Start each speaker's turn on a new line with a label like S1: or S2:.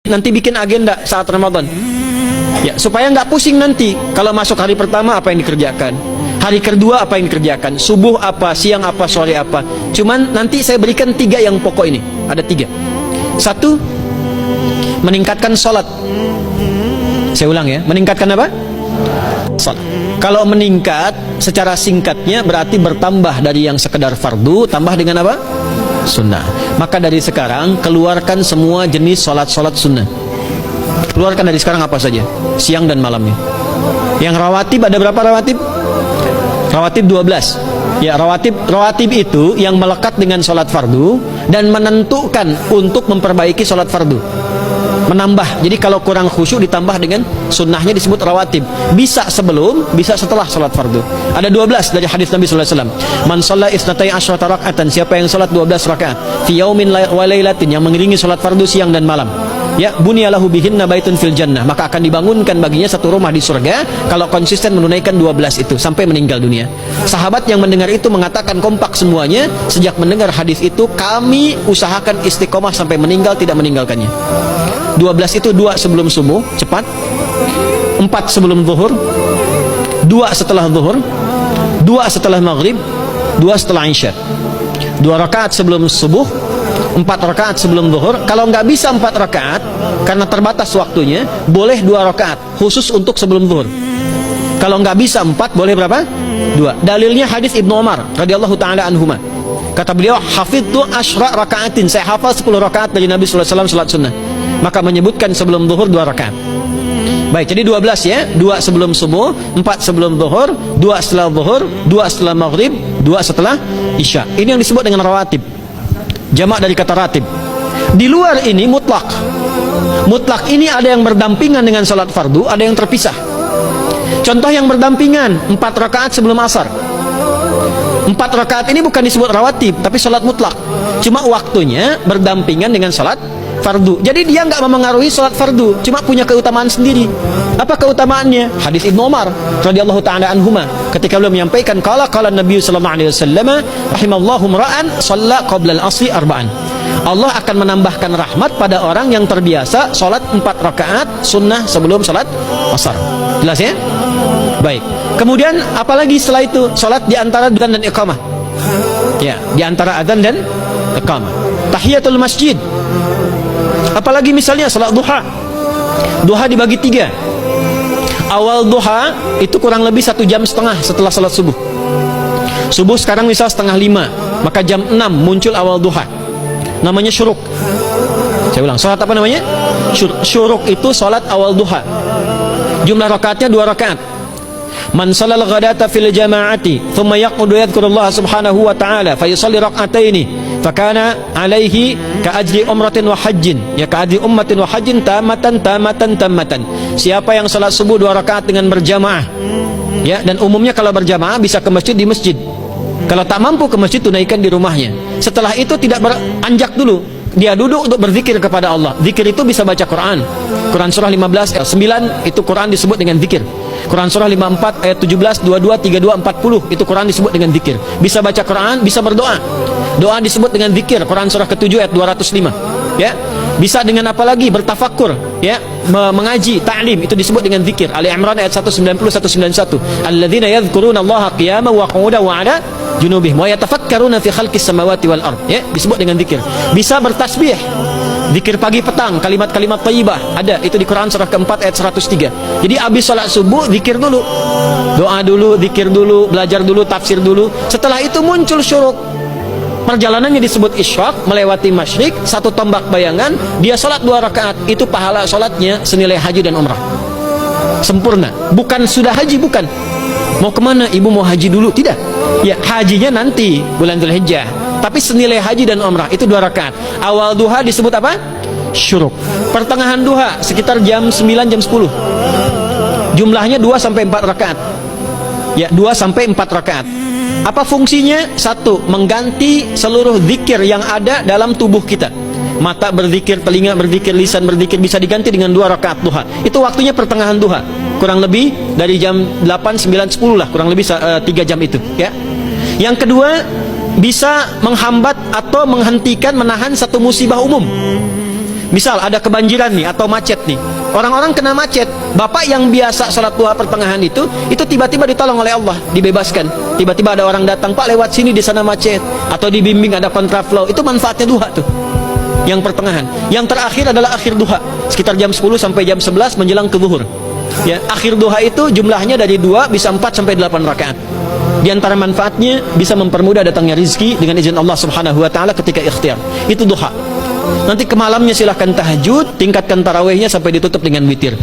S1: nanti bikin agenda saat Ramadan. Ya, supaya nggak pusing nanti. Kalau masuk hari pertama apa yang dikerjakan, hari kedua apa yang dikerjakan, subuh apa, siang apa, sore apa. Cuman nanti saya berikan 3 yang pokok ini. Ada 3. 1, meningkatkan sholat. Saya ulang ya, meningkatkan apa? Sholat. Kalau meningkat secara singkatnya berarti bertambah dari yang sekedar fardu, tambah dengan apa? Sunnah. Maka dari sekarang keluarkan semua jenis sholat-sholat sunnah. Keluarkan dari sekarang apa saja, siang dan malamnya. Yang rawatib ada berapa rawatib? Rawatib 12. Ya, rawatib itu yang melekat dengan sholat fardu dan menentukan untuk memperbaiki sholat fardu. Menambah. Jadi kalau kurang khusyuk ditambah dengan sunnahnya disebut rawatib. Bisa sebelum, bisa setelah sholat fardu. Ada 12 dari hadis Nabi sallallahu alaihi wasallam. Man shalla isnatai asyrata raka'atan, siapa yang sholat 12 rakaat fi yaumin wa lailatin, yang mengiringi sholat fardu siang dan malam. Ya, bunyalahu bihinna baitun fil jannah, maka akan dibangunkan baginya satu rumah di surga kalau konsisten menunaikan 12 itu sampai meninggal dunia. Sahabat yang mendengar itu mengatakan kompak semuanya, sejak mendengar hadis itu kami usahakan istiqomah sampai meninggal tidak meninggalkannya. 12 itu 2 sebelum subuh, cepat. 4 sebelum zuhur, 2 setelah zuhur, 2 setelah maghrib, 2 setelah isya. 2 rakaat sebelum subuh, 4 rakaat sebelum zuhur. Kalau nggak bisa 4 rakaat karena terbatas waktunya, boleh 2 rakaat khusus untuk sebelum zuhur. Kalau nggak bisa 4, boleh berapa? 2. Dalilnya hadis Ibnu Umar radhiyallahu taala anhuma. Kata beliau, hafidtu asyra rakaatin, saya hafal 10 rakaat dari Nabi sallallahu alaihi wasallam salat sunnah. Maka menyebutkan sebelum zuhur 2 rakaat. Baik, jadi 12 ya. 2 sebelum subuh, 4 sebelum zuhur, 2 setelah zuhur, 2 setelah maghrib, 2 setelah isya. Ini yang disebut dengan rawatib. Jamak dari kata ratib. Di luar ini mutlak. Mutlak ini ada yang berdampingan dengan salat fardu, ada yang terpisah. Contoh yang berdampingan, 4 rakaat sebelum asar. 4 rakaat ini bukan disebut rawatib, tapi salat mutlak. Cuma waktunya berdampingan dengan salat fardu. Jadi dia nggak memengaruhi salat fardu, cuma punya keutamaan sendiri. Apa keutamaannya? Hadis Ibnu Umar radhiyallahu taala anhuma, ketika beliau menyampaikan qala Nabi sallallahu alaihi wasallam, rahimallahu ra'an shalla qabla al-asri arba'an. Allah akan menambahkan rahmat pada orang yang terbiasa salat 4 rakaat sunnah sebelum salat asar. Jelas ya? Baik. Kemudian apalagi setelah itu? Salat di antara adzan dan iqamah. Ya, di antara adzan dan iqamah. Tahiyatul masjid. Apalagi misalnya salat duha. Duha dibagi 3. Awal duha itu kurang lebih 1,5 jam setelah salat subuh. Subuh sekarang misal 4:30, maka jam 6 muncul awal duha. Namanya syuruk. Saya ulang, salat apa namanya? Syuruk itu salat awal duha. Jumlah rakaatnya 2 rakaat. Man salal ghadata fil jama'ati thumma yaqudu yadhkurullah subhanahu wa ta'ala fa yusalli rak'ataini fakana alaihi ka ajri umratin wa hajjin, ya ka ajri ummatin wa hajjin tamatan. Siapa yang salat subuh 2 rakaat dengan berjamaah, ya, dan umumnya kalau berjamaah bisa ke masjid di masjid. Kalau tak mampu ke masjid, tunaikan di rumahnya. Setelah itu tidak beranjak dulu, dia duduk untuk berzikir kepada Allah. Zikir itu bisa baca Quran. Quran surah 15 ayat 9 itu Quran disebut dengan zikir. Quran surah 54 ayat 17, 22, 32, 40 itu Quran disebut dengan zikir. Bisa baca Quran, bisa berdoa. Doa disebut dengan zikir. Quran surah ke-7 ayat 205. Ya. Bisa dengan apa lagi? Bertafakkur, ya, mengaji, ta'lim, itu disebut dengan zikir. Ali Imran ayat 190 191. Alladzina yadhkuruna Allaha qiyaman wa qu'udan wa 'ala junubihim wa yatafakkaruna fi khalqis samawati wal ard, ya, disebut dengan zikir. Bisa bertasbih, zikir pagi petang, kalimat-kalimat thayyibah, ada itu di Quran surah keempat ayat 103. Jadi habis salat subuh zikir dulu, doa dulu, zikir dulu, belajar dulu, tafsir dulu. Setelah itu muncul syuruk. Perjalanannya disebut isyraq, melewati masyrik, 1 tombak bayangan, dia salat 2 rakaat, itu pahala salatnya senilai haji dan umrah. Sempurna. Bukan sudah haji, bukan. Mau kemana? Ibu mau haji dulu? Tidak. Ya, hajinya nanti bulan Dzulhijjah. Tapi senilai haji dan umrah itu 2 rakaat. Awal duha disebut apa? Syuruk. Pertengahan duha sekitar jam 9 jam 10. Jumlahnya 2 sampai 4 rakaat. Ya, 2 sampai 4 rakaat. Apa fungsinya? 1, mengganti seluruh zikir yang ada dalam tubuh kita. Mata berzikir, telinga berzikir, lisan berzikir, bisa diganti dengan 2 rakaat duha. Itu waktunya pertengahan duha. Kurang lebih dari jam 8, 9, 10 lah, kurang lebih 3 jam itu, ya. Yang kedua, bisa menghambat atau menghentikan, menahan satu musibah umum. Misal ada kebanjiran nih atau macet nih. Orang-orang kena macet. Bapak yang biasa sholat duha pertengahan itu tiba-tiba ditolong oleh Allah, dibebaskan. Tiba-tiba ada orang datang, Pak lewat sini di sana macet, atau dibimbing ada kontraflow. Itu manfaatnya duha tuh. Yang pertengahan. Yang terakhir adalah akhir duha, sekitar jam 10 sampai jam 11 menjelang ke zuhur. Ya, akhir duha itu jumlahnya dari 2 bisa 4 sampai 8 rakaat. Di antara manfaatnya bisa mempermudah datangnya rizki dengan izin Allah Subhanahu wa taala ketika ikhtiar. Itu duha. Nanti ke malamnya silahkan tahajud, tingkatkan tarawihnya sampai ditutup dengan witir.